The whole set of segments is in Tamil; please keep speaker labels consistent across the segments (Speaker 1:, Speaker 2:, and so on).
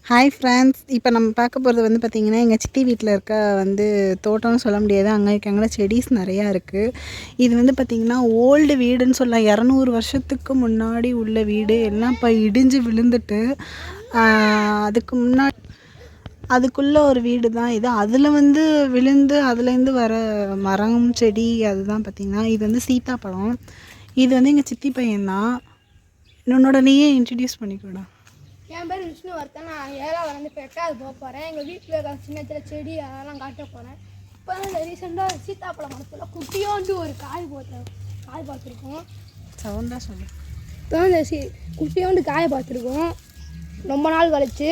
Speaker 1: ஹாய் ஃப்ரெண்ட்ஸ், இப்போ நம்ம பார்க்க போகிறது வந்து பார்த்திங்கன்னா எங்கள் சித்தி வீட்டில் இருக்க வந்து தோட்டம்னு சொல்ல முடியாது. அங்கே செடிஸ் நிறையா இருக்குது. இது வந்து பார்த்திங்கன்னா ஓல்டு வீடுன்னு சொல்லலாம். 200 வருஷத்துக்கு முன்னாடி உள்ள வீடு எல்லாம் இப்போ இடிஞ்சு விழுந்துட்டு அதுக்கு முன்னாடி அதுக்குள்ளே ஒரு வீடு தான் இது. அதில் வந்து விழுந்து அதுலேருந்து வர மரம் செடி அதுதான் பார்த்திங்கன்னா. இது வந்து சீத்தாப்பழம். இது வந்து எங்கள் சித்தி பையன்தான். உன்னோட நீயே இன்ட்ரடியூஸ் பண்ணிக்கூடா.
Speaker 2: என் பேர் விஷ்ணுவர்த்தன். நான் 7வது வந்து இப்போ 8வது போக போகிறேன். எங்கள் வீட்டில் இருக்க சின்ன சின்ன செடி அதெல்லாம் காட்ட போகிறேன். இப்போ தான் ரீசெண்டாக சீத்தாப்பழம் மரத்தில் குட்டியோண்டு ஒரு காய் பார்த்துருக்கோம்.
Speaker 1: சவுண்டாக சொல்லு.
Speaker 2: இப்போ இந்த குட்டியோண்டு காய் பார்த்துருக்கோம் ரொம்ப நாள் கழிச்சு.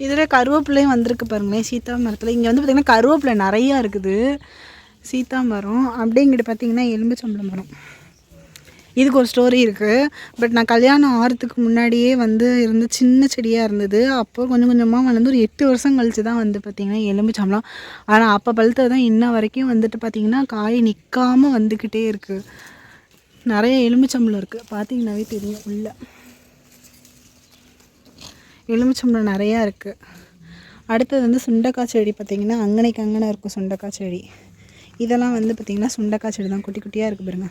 Speaker 1: இதில் கருவேப்பிலையும் வந்திருக்கு பாருங்களேன் சீத்தா மரத்தில். இங்கே வந்து பார்த்திங்கன்னா கருவேப்பிலை நிறையா இருக்குது. சீத்தா மரம் அப்படிங்கிட்டு பார்த்திங்கன்னா எலும்புச்சம்பழம் மரம். இதுக்கு ஒரு ஸ்டோரி இருக்குது. பட் நான் கல்யாணம் ஆகிறதுக்கு முன்னாடியே வந்து இருந்து சின்ன செடியாக இருந்தது. அப்போ கொஞ்சம் கொஞ்சமாக வளர்ந்து ஒரு 8 வருஷம் கழிச்சு தான் வந்து பார்த்திங்கன்னா எலும்புச்சம்பழம். ஆனால் அப்போ பழுத்தது தான் இன்ன வரைக்கும் வந்துட்டு பார்த்திங்கன்னா காய் நிற்காமல் வந்துக்கிட்டே இருக்குது. நிறைய எலும்புச்சம்பழம் இருக்குது, பார்த்திங்கன்னாவே தெரியும். உள்ள எலும்புச்சம்பழம் நிறையா இருக்குது. அடுத்தது வந்து சுண்டைக்காய் செடி. பார்த்திங்கன்னா அங்கனைக்கு அங்கனை இருக்கும் சுண்டைக்காய் செடி. இதெல்லாம் வந்து பார்த்திங்கன்னா சுண்டைக்காய் செடி தான். குட்டி குட்டியாக இருக்குது பாருங்க.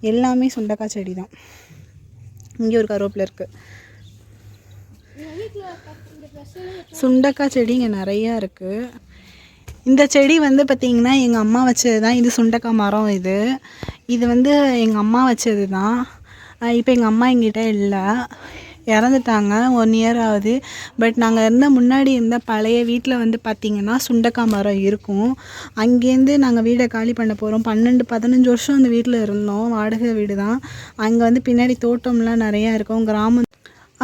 Speaker 1: எல்லாமே சுண்டைக்காய் செடி தான். இங்கே ஒரு கருவேப்பிலை இருக்குது. சுண்டைக்காய் செடி இங்கே நிறையா இருக்குது. இந்த செடி வந்து பார்த்திங்கன்னா எங்கள் அம்மா வச்சது தான். இது சுண்டைக்காய் மரம். இது வந்து எங்கள் அம்மா வச்சது தான். இப்போ எங்கள் அம்மா எங்கிட்ட இல்லை, இறந்துட்டாங்க. 1 இயர் ஆகுது. பட் நாங்கள் முன்னாடி இருந்த பழைய வீட்டில் வந்து பார்த்திங்கன்னா சுண்டைக்காய் மரம் இருக்கும். அங்கேருந்து நாங்கள் வீடை காலி பண்ண போகிறோம். 12-15 வருஷம் அந்த வீட்டில் இருந்தோம். வாடகை வீடு தான். அங்கே வந்து பின்னாடி தோட்டம்லாம் நிறையா இருக்கும். கிராமம்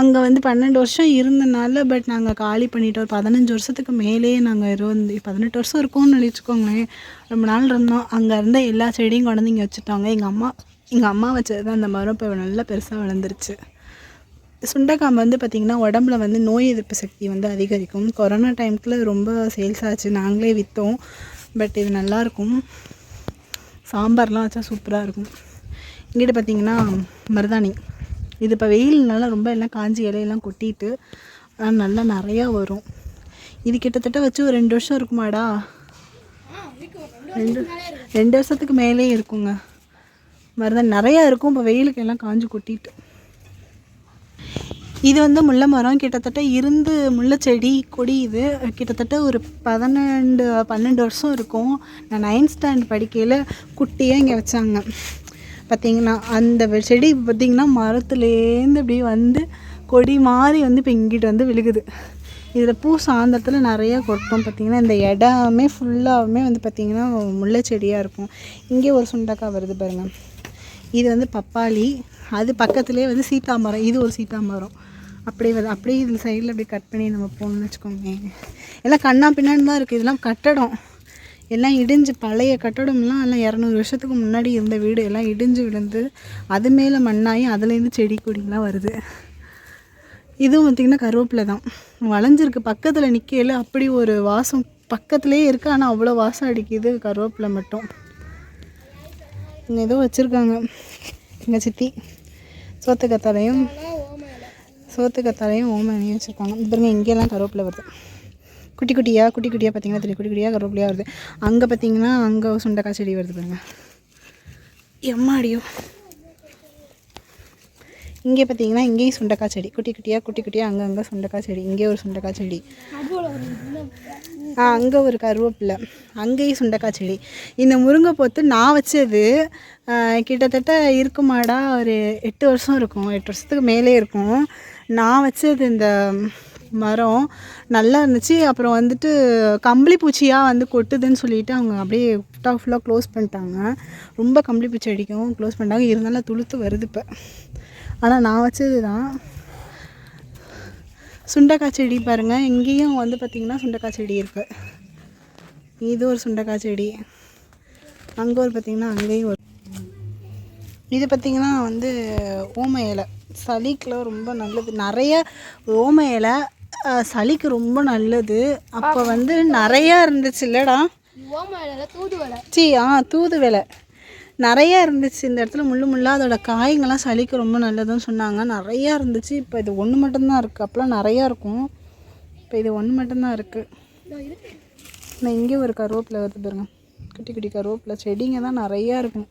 Speaker 1: அங்கே வந்து 12 வருஷம் இருந்தனால பட் நாங்கள் காலி பண்ணிட்டோம். ஒரு 15 வருஷத்துக்கு மேலேயே நாங்கள் 18 வருஷம் இருக்கோம்னு நினச்சிக்கோங்களேன். ரொம்ப நாள் இருந்தோம். அங்கே இருந்த எல்லா செடியும் கொண்டு வந்து இங்கே வச்சுட்டாங்க. எங்கள் அம்மா வச்சது தான் அந்த மரம் இப்போ நல்லா பெருசாக வளர்ந்துருச்சு. சுண்டைக்காய் வந்து பார்த்திங்கன்னா உடம்புல வந்து நோய் எதிர்ப்பு சக்தி வந்து அதிகரிக்கும். கொரோனா டைமுக்குள்ள ரொம்ப சேல்ஸ் ஆச்சு. நாங்களே விற்றோம். பட் இது நல்லாயிருக்கும். சாம்பார்லாம் வச்சா சூப்பராக இருக்கும். இங்கிட்ட பார்த்திங்கன்னா மருதாணி. இது இப்போ வெயில்னால ரொம்ப எல்லாம் காஞ்சி இலையெல்லாம் கொட்டிட்டு நல்லா நிறையா வரும். இது கிட்டத்தட்ட வச்சு ஒரு 2 வருஷம் இருக்குமாடா. 2 வருஷத்துக்கு மேலே இருக்குங்க. மருதாணி நிறையா இருக்கும். இப்போ வெயிலுக்கு எல்லாம் காஞ்சி கொட்டிட்டு. இது வந்து முல்லை மரம். கிட்டத்தட்ட இருந்து முல்லை செடி கொடி. இது கிட்டத்தட்ட ஒரு 12 வருஷம் இருக்கும். நான் 9th ஸ்டாண்டர்ட் படிக்கையில் குட்டியாக இங்கே வச்சாங்க. பார்த்திங்கன்னா அந்த செடி பார்த்திங்கன்னா மரத்துலேருந்து இப்படி வந்து கொடி மாதிரி வந்து இப்போ இங்கிட்டு வந்து விழுகுது. இதில் பூ சாயந்தரத்தில் நிறையா கொட்டும். பார்த்திங்கன்னா இந்த இடமே ஃபுல்லாகவுமே வந்து பார்த்திங்கன்னா முல்லை செடியாக இருக்கும். இங்கே ஒரு சுண்டைக்காய் வருது பாருங்கள். இது வந்து பப்பாளி. அது பக்கத்துலேயே வந்து சீத்தா மரம். இது ஒரு சீத்தா மரம். அப்படியே இதில் சைடில் அப்படியே கட் பண்ணி நம்ம போகணுன்னு வச்சுக்கோங்க. எல்லாம் கண்ணா பின்னாடி தான் இருக்குது. இதெல்லாம் கட்டடம் எல்லாம் இடிஞ்சு பழைய கட்டடம்லாம் எல்லாம் 200 வருஷத்துக்கு முன்னாடி இருந்த வீடு எல்லாம் இடிஞ்சு விழுந்து அது மேலே மண்ணாகி அதுலேருந்து செடி கொடிலாம் வருது. இதுவும் பார்த்திங்கன்னா கருவேப்பிலை தான். வளைஞ்சிருக்கு. பக்கத்தில் நிற்கையில் அப்படி ஒரு வாசம் பக்கத்துலேயே இருக்குது. ஆனால் அவ்வளோ வாசம் அடிக்குது கருவேப்பிலை மட்டும். இங்கே ஏதோ வச்சுருக்காங்க எங்கள் சித்தி. சோத்துக்கத்தாலையும் ஓமனையும் வச்சுருக்காங்க. பாருங்க இங்கெல்லாம் கருவேப்பிலை வருது. குட்டி குட்டியாக பார்த்திங்கன்னா தெரியும். குட்டி குட்டியாக கருவேப்பிலையாக வருது. அங்கே பார்த்திங்கன்னா அங்கே சுண்டைக்காய் செடி வருது பாருங்கள். எம்மாடியோ. இங்கே பார்த்திங்கன்னா இங்கேயும் சுண்டைக்காய் செடி. குட்டி குட்டியாக அங்கங்கே சுண்டைக்காய் செடி. இங்கே ஒரு சுண்டைக்காய் செடி. அங்கே ஒரு கருவேப்பிலை. அங்கேயும் சுண்டைக்காய் செடி. இந்த முருங்கை போத்து நான் வச்சது கிட்டத்தட்ட இருக்குமாடா ஒரு 8 வருஷம் இருக்கும். 8 வருஷத்துக்கு மேலே இருக்கும். நான் வச்சது இந்த மரம் நல்லா இருந்துச்சு. அப்புறம் வந்துட்டு கம்பளி பூச்சியாக வந்து கொட்டுதுன்னு சொல்லிட்டு அவங்க அப்படியே ஃபுல்லாக க்ளோஸ் பண்ணிட்டாங்க. ரொம்ப கம்பளி பூச்சி அடிக்கும் க்ளோஸ் பண்ணிட்டாங்க. இருந்தாலும் துளுத்து வருது இப்போ. ஆனால் நான் வச்சது தான். சுண்டைக்காய் செடி பாருங்கள். இங்கேயும் வந்து பார்த்திங்கன்னா சுண்டைக்காய் செடி இருக்குது. இது ஒரு சுண்டைக்காய் செடி. அங்கே ஒரு பார்த்திங்கன்னா அங்கேயும் ஒரு. இது பார்த்திங்கன்னா வந்து ஓம இலை. சளிக்கெலாம் ரொம்ப நல்லது. நிறைய ஓம இலை சளிக்கு ரொம்ப நல்லது. அப்போ வந்து நிறையா இருந்துச்சு இல்லைடா.
Speaker 2: தூதுவளை.
Speaker 1: நிறையா இருந்துச்சு இந்த இடத்துல முள்ளாக. அதோட காய்ங்கெல்லாம் சளிக்கு ரொம்ப நல்லதுன்னு சொன்னாங்க. நிறையா இருந்துச்சு. இப்போ இது ஒன்று மட்டும்தான் இருக்குது. அப்போலாம் நிறையா இருக்கும். இப்போ இது ஒன்று மட்டும்தான் இருக்குது. நான் இங்கே ஒரு கருவேப்பிலை வருது பாருங்க. குட்டி குட்டி கருவேப்பிலை செடிங்க தான் நிறையா இருக்கும்.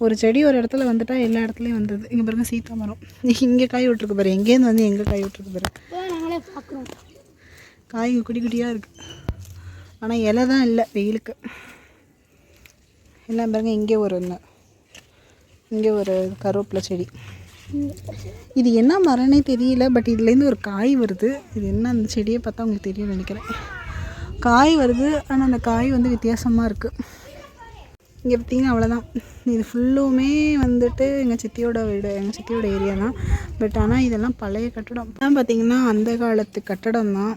Speaker 1: ஒரு செடி ஒரு இடத்துல வந்துட்டால் எல்லா இடத்துலையும் வந்தது. இங்கே பாருங்க சீத்தா மரம். இங்கே காய் விட்டுருக்கு பாரு. எங்கேருந்து வந்து எங்கே காய் விட்டுருக்கு பாரு. காய்ங்க குட்டி குட்டியாக இருக்குது. ஆனால் இலை தான் இல்லை வெயிலுக்கு. எல்லாம் பாருங்க. இங்கே ஒரு கருவேப்பிலை செடி. இது என்ன மரம்னே தெரியல. பட் இதுலேருந்து ஒரு காய் வருது. இது என்ன அந்த செடியை பார்த்தா உங்களுக்கு தெரியும் நினைக்கிறேன். காய் வருது. ஆனால் அந்த காய் வந்து வித்தியாசமாக இருக்குது. இங்கே பார்த்திங்கன்னா அவ்வளோதான். இது ஃபுல்லுமே வந்துட்டு எங்கள் சித்தியோட வீடு, எங்கள் சித்தியோட ஏரியா தான். பட் ஆனால் இதெல்லாம் பழைய கட்டடம் தான். பார்த்திங்கன்னா அந்த காலத்து கட்டடம் தான்.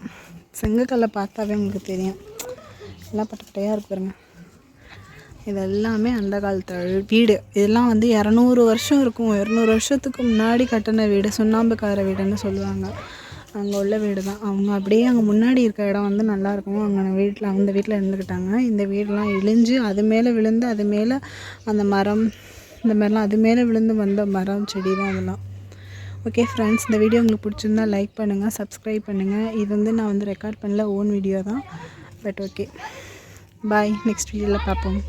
Speaker 1: செங்கக்கல்லை பார்த்தாவே உங்களுக்கு தெரியும். எல்லாம் பட்டையாக இருக்கு பாருங்க. இது எல்லாமே அந்த காலத்து வீடு. இதெல்லாம் வந்து 200 வருஷம் இருக்கும். 200 வருஷத்துக்கு முன்னாடி கட்டின வீடு. சுண்ணாம்புக்கார வீடுன்னு சொல்லுவாங்க. அங்கே உள்ள வீடு தான். அவங்க அப்படியே அங்கே முன்னாடி இருக்க இடம் வந்து நல்லாயிருக்கும். அங்கே அந்த வீட்டில் இருந்துக்கிட்டாங்க. இந்த வீடெலாம் இழிஞ்சு அது மேலே விழுந்து அது மேலே அந்த மரம் இந்த மாதிரிலாம் அது மேலே விழுந்து வந்த மரம் செடி தான் அதெல்லாம். ஓகே ஃப்ரெண்ட்ஸ், இந்த வீடியோ உங்களுக்கு பிடிச்சிருந்தா லைக் பண்ணுங்கள், சப்ஸ்கிரைப் பண்ணுங்கள். இது வந்து நான் வந்து ரெக்கார்ட் பண்ணல, ஓன் வீடியோ தான். But okay, bye. நெக்ஸ்ட் வீடியோவில் பார்ப்போம்.